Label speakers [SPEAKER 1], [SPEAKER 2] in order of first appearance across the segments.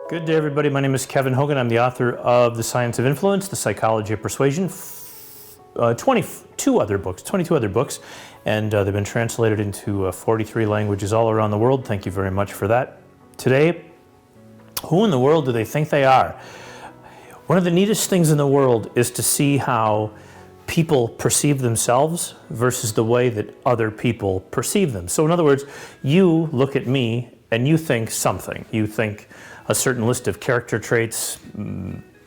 [SPEAKER 1] Good day, everybody. My name is Kevin Hogan. I'm the author of The Science of Influence, The Psychology of Persuasion, 22 other books, and they've been translated into 43 languages all around the world. Thank you very much for that. Today, who in the world do they think they are? One of the neatest things in the world is to see how people perceive themselves versus the way that other people perceive them. So in other words, you look at me and you think something. You think a certain list of character traits,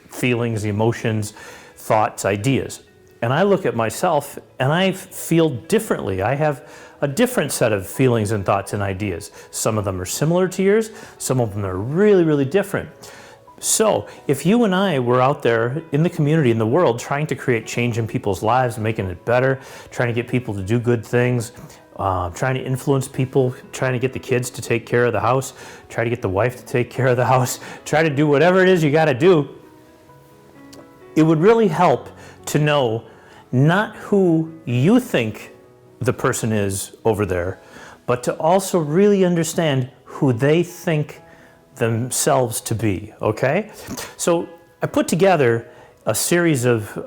[SPEAKER 1] feelings, emotions, thoughts, ideas. And I look at myself and I feel differently. I have a different set of feelings and thoughts and ideas. Some of them are similar to yours, some of them are really, really different. So if you and I were out there in the community, in the world, trying to create change in people's lives, making it better, trying to get people to do good things, trying to influence people, trying to get the kids to take care of the house, try to get the wife to take care of the house, try to do whatever it is you got to do, it would really help to know not who you think the person is over there, but to also really understand who they think themselves to be, okay? So I put together a series of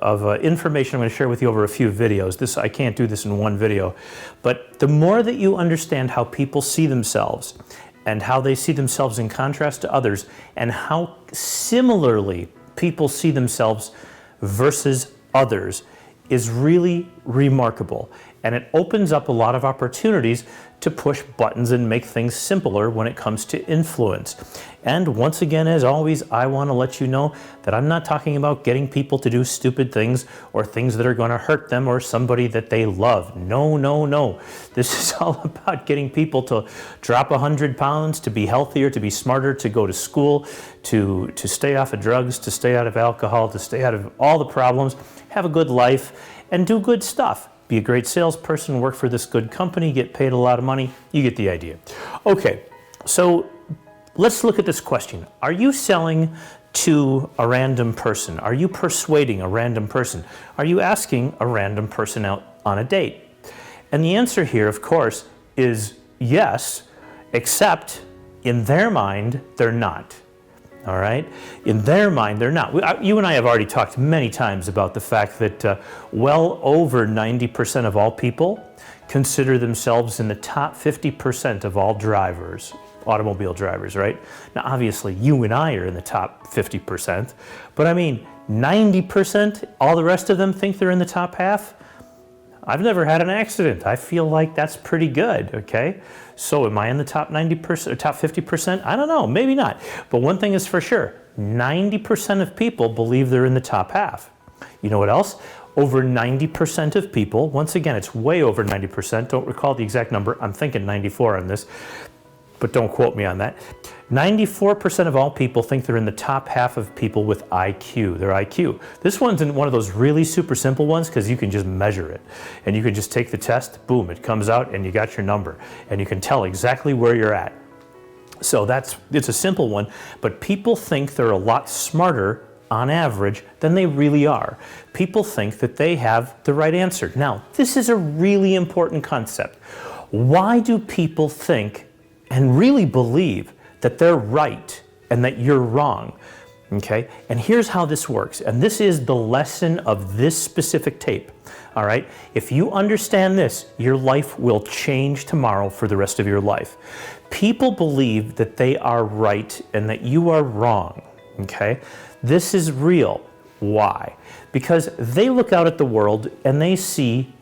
[SPEAKER 1] information I'm going to share with you over a few videos. I can't do this in one video, but the more that you understand how people see themselves and how they see themselves in contrast to others and how similarly people see themselves versus others is really remarkable. And it opens up a lot of opportunities to push buttons and make things simpler when it comes to influence. And once again, as always, I want to let you know that I'm not talking about getting people to do stupid things or things that are going to hurt them or somebody that they love. No, no, no. This is all about getting people to drop 100 pounds, to be healthier, to be smarter, to go to school, to stay off of drugs, to stay out of alcohol, to stay out of all the problems, have a good life, and do good stuff. Be a great salesperson, work for this good company, get paid a lot of money. You get the idea. Okay, so let's look at this question. Are you selling to a random person? Are you persuading a random person? Are you asking a random person out on a date? And the answer here, of course, is yes, except in their mind, they're not. All right? In their mind, they're not. You and I have already talked many times about the fact that well over 90% of all people consider themselves in the top 50% of all drivers, automobile drivers, right? Now, obviously, you and I are in the top 50%, but I mean, 90%, all the rest of them think they're in the top half? I've never had an accident. I feel like that's pretty good, okay? So am I in the top 90% or top 50%? I don't know, maybe not. But one thing is for sure, 90% of people believe they're in the top half. You know what else? Over 90% of people, once again, it's way over 90%, don't recall the exact number, I'm thinking 94 on this, but don't quote me on that. 94% of all people think they're in the top half of people with IQ, their IQ. This one's in one of those really super simple ones because you can just measure it. And you can just take the test, boom, it comes out and you got your number. And you can tell exactly where you're at. So it's a simple one, but people think they're a lot smarter on average than they really are. People think that they have the right answer. Now, this is a really important concept. Why do people think and really believe that they're right and that you're wrong, okay? And here's how this works, and this is the lesson of this specific tape, all right? If you understand this, your life will change tomorrow for the rest of your life. People believe that they are right and that you are wrong, okay? This is real. Why? Because they look out at the world and they see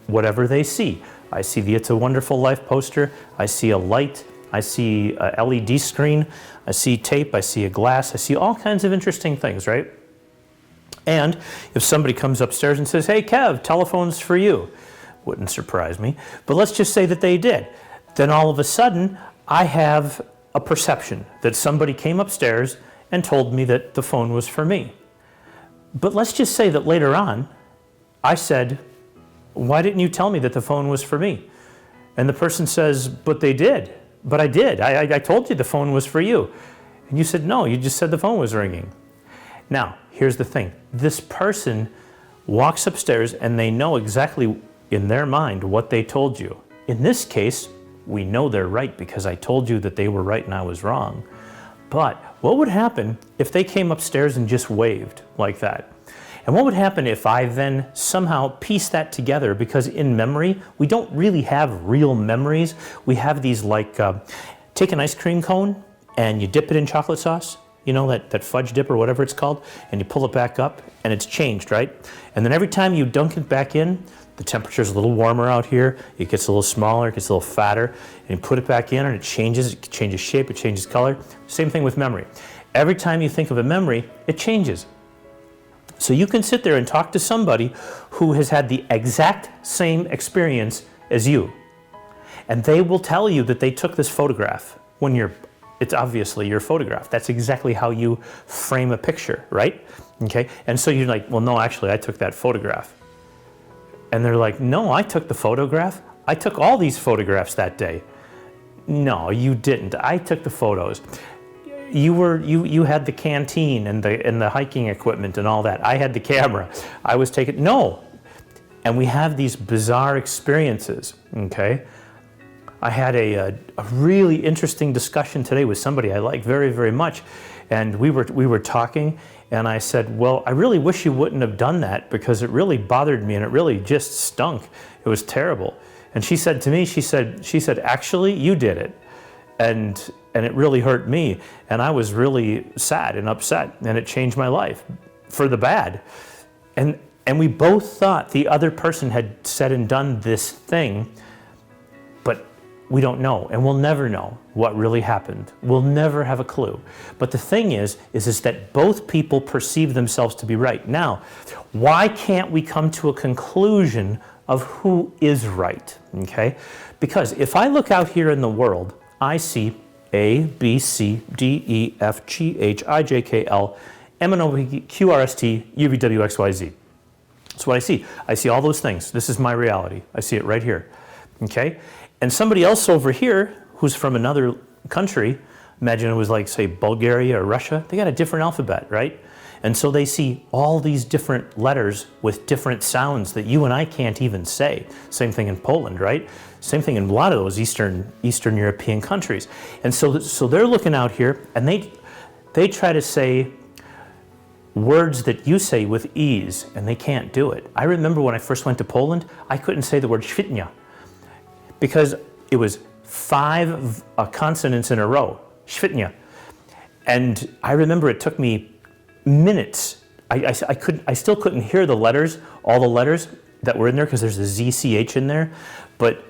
[SPEAKER 1] whatever they see. I see the It's a Wonderful Life poster, I see a light, I see a LED screen, I see tape, I see a glass, I see all kinds of interesting things, right? And if somebody comes upstairs and says, hey Kev, telephone's for you, wouldn't surprise me, but let's just say that they did. Then all of a sudden, I have a perception that somebody came upstairs and told me that the phone was for me. But let's just say that later on, I said, why didn't you tell me that the phone was for me? And the person says, but they did. But I did. I told you the phone was for you. And you said, no, you just said the phone was ringing. Now, here's the thing. This person walks upstairs and they know exactly in their mind what they told you. In this case, we know they're right because I told you that they were right and I was wrong. But what would happen if they came upstairs and just waved like that? And what would happen if I then somehow pieced that together? Because in memory, we don't really have real memories. We have these like, take an ice cream cone and you dip it in chocolate sauce, you know, that fudge dip or whatever it's called, and you pull it back up and it's changed, right? And then every time you dunk it back in, the temperature's a little warmer out here, it gets a little smaller, it gets a little fatter, and you put it back in and it changes shape, it changes color. Same thing with memory. Every time you think of a memory, it changes. So you can sit there and talk to somebody who has had the exact same experience as you. And they will tell you that they took this photograph when it's obviously your photograph. That's exactly how you frame a picture, right? Okay, and so you're like, well, no, actually, I took that photograph. And they're like, no, I took the photograph. I took all these photographs that day. No, you didn't. I took the photos. You had the canteen and the hiking equipment and all that. I had the camera. I was taking, no. And we have these bizarre experiences, okay? I had a really interesting discussion today with somebody I like very, very much. And we were talking, and I said, well, I really wish you wouldn't have done that because it really bothered me and it really just stunk. It was terrible. And she said to me, she said, actually, you did it. And it really hurt me. And I was really sad and upset, and it changed my life for the bad. And we both thought the other person had said and done this thing, but we don't know, and we'll never know what really happened. We'll never have a clue. But the thing is that both people perceive themselves to be right. Now, why can't we come to a conclusion of who is right, okay? Because if I look out here in the world, I see A, B, C, D, E, F, G, H, I, J, K, L, M, N, O, P, Q, R, S, T, U, V, W, X, Y, Z. That's what I see. I see all those things. This is my reality. I see it right here, okay? And somebody else over here who's from another country, imagine it was like, say, Bulgaria or Russia, they got a different alphabet, right? And so they see all these different letters with different sounds that you and I can't even say. Same thing in Poland, right? Same thing in a lot of those Eastern European countries. And so they're looking out here, and they try to say words that you say with ease, and they can't do it. I remember when I first went to Poland, I couldn't say the word świetnia because it was 5 consonants in a row, świetnia. And I remember it took me minutes. I still couldn't hear the letters, all the letters that were in there because there's a ZCH in there, but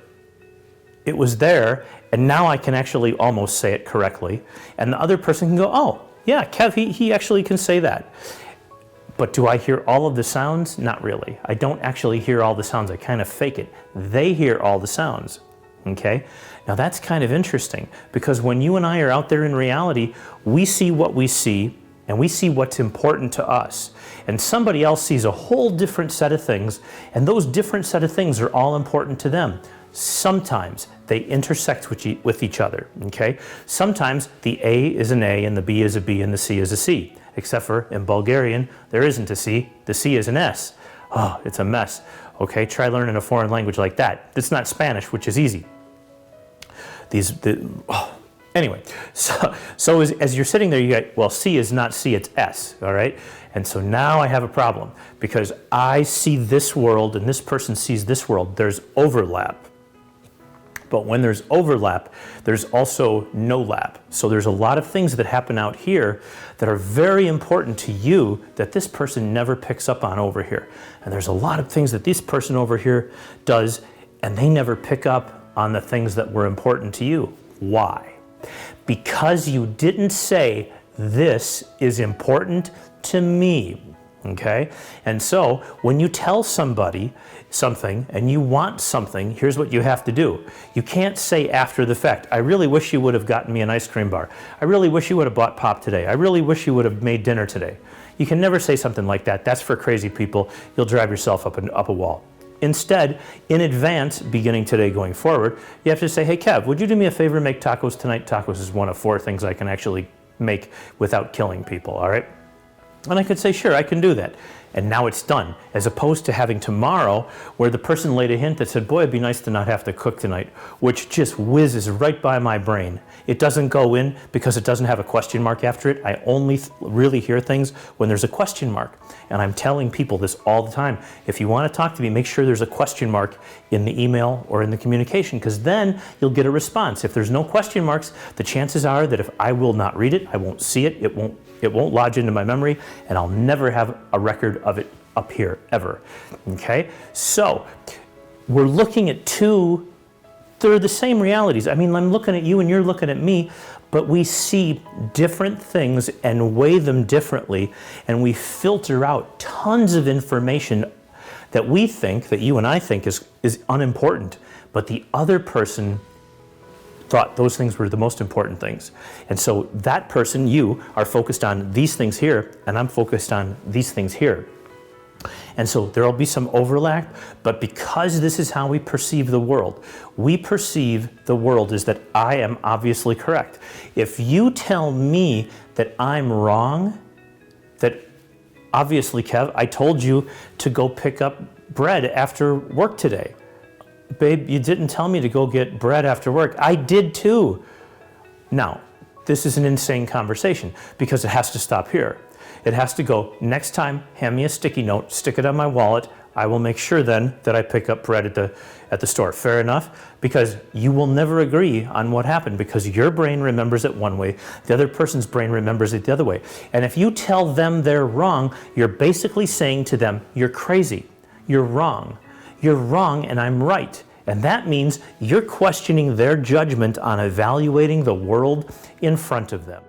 [SPEAKER 1] it was there, and now I can actually almost say it correctly. And the other person can go, oh, yeah, Kev, he actually can say that. But do I hear all of the sounds? Not really. I don't actually hear all the sounds. I kind of fake it. They hear all the sounds, okay? Now that's kind of interesting because when you and I are out there in reality, we see what we see, and we see what's important to us. And somebody else sees a whole different set of things, and those different set of things are all important to them. Sometimes they intersect with each other, okay? Sometimes the A is an A, and the B is a B, and the C is a C. Except for in Bulgarian, there isn't a C, the C is an S. Oh, it's a mess. Okay, try learning a foreign language like that. It's not Spanish, which is easy. Anyway, so as you're sitting there, you get, well, C is not C, it's S, all right? And so now I have a problem because I see this world and this person sees this world. There's overlap. But when there's overlap, there's also no lap. So there's a lot of things that happen out here that are very important to you that this person never picks up on over here. And there's a lot of things that this person over here does, and they never pick up on the things that were important to you. Why? Because you didn't say, this is important to me. Okay? And so when you tell somebody something and you want something, here's what you have to do. You can't say after the fact, I really wish you would have gotten me an ice cream bar. I really wish you would have bought pop today. I really wish you would have made dinner today. You can never say something like that. That's for crazy people. You'll drive yourself up a wall. Instead, in advance, beginning today going forward, you have to say, hey Kev, would you do me a favor and make tacos tonight? Tacos is one of 4 things I can actually make without killing people, all right? And I could say, sure, I can do that. And now it's done, as opposed to having tomorrow where the person laid a hint that said, boy, it'd be nice to not have to cook tonight, which just whizzes right by my brain. It doesn't go in because it doesn't have a question mark after it. I only really hear things when there's a question mark. And I'm telling people this all the time. If you want to talk to me, make sure there's a question mark in the email or in the communication, because then you'll get a response. If there's no question marks, the chances are that if I will not read it, I won't see it, it won't lodge into my memory, and I'll never have a record of it up here, ever. Okay? So, we're looking at they're the same realities. I mean, I'm looking at you and you're looking at me, but we see different things and weigh them differently, and we filter out tons of information that we think, that you and I think is unimportant, but the other person thought those things were the most important things. And so that person, you, are focused on these things here, and I'm focused on these things here. And so there will be some overlap, but because this is how we perceive the world, we perceive the world as that I am obviously correct. If you tell me that I'm wrong, that obviously, Kev, I told you to go pick up bread after work today. Babe, you didn't tell me to go get bread after work. I did too. Now, this is an insane conversation because it has to stop here. It has to go, next time, hand me a sticky note, stick it on my wallet. I will make sure then that I pick up bread at the store. Fair enough? Because you will never agree on what happened, because your brain remembers it one way, the other person's brain remembers it the other way. And if you tell them they're wrong, you're basically saying to them, you're crazy, you're wrong and I'm right. And that means you're questioning their judgment on evaluating the world in front of them.